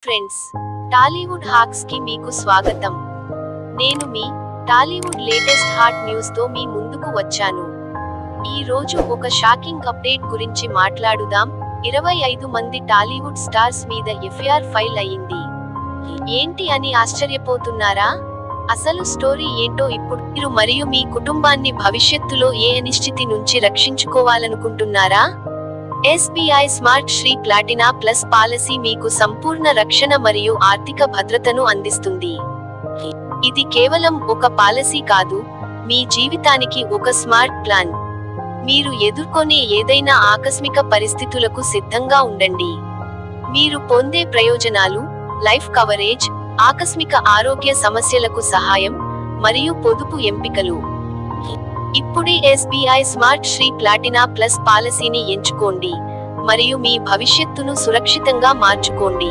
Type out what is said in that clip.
Friends, Tollywood హాక్స్ కి మీకు స్వాగతం. నేను మీ టాలీవుడ్ లేటెస్ట్ హాట్ న్యూస్ తో మీ ముందుకు వచ్చాను. ఈ రోజు ఒక షాకింగ్ అప్డేట్ గురించి మాట్లాడుదాం. 25 మంది టాలీవుడ్ స్టార్స్ మీద ఎఫ్ఐఆర్ ఫైల్ అయ్యింది. ఏంటి అని ఆశ్చర్యపోతున్నారా? అసలు స్టోరీ ఏంటో ఇప్పుడు మీరు మరియు మీ కుటుంబాన్ని భవిష్యత్తులో ఏ అనిశ్చితి నుంచి రక్షించుకోవాలనుకుంటున్నారా? SBI smart Shree platina plus policy మీకు సంపూర్ణ రక్షణ మరియు ఆర్థిక భద్రతను అందిస్తుంది. ఇది కేవలం ఒక పాలసీ కాదు, మీ జీవితానికి ఒక స్మార్ట్ ప్లాన్. మీరు ఎదుర్కొనే ఏదైనా ఆకస్మిక పరిస్థితులకు సిద్ధంగా ఉండండి. మీరు పొందే ప్రయోజనాలు: లైఫ్ కవరేజ్, ఆకస్మిక ఆరోగ్య సమస్యలకు సహాయం, మరియు పొదుపు ఎంపికలు. ఇప్పుడే SBI smart Shree platina plus పాలసీని ఎంచుకోండి మరియు మీ భవిష్యత్తును సురక్షితంగా మార్చుకోండి.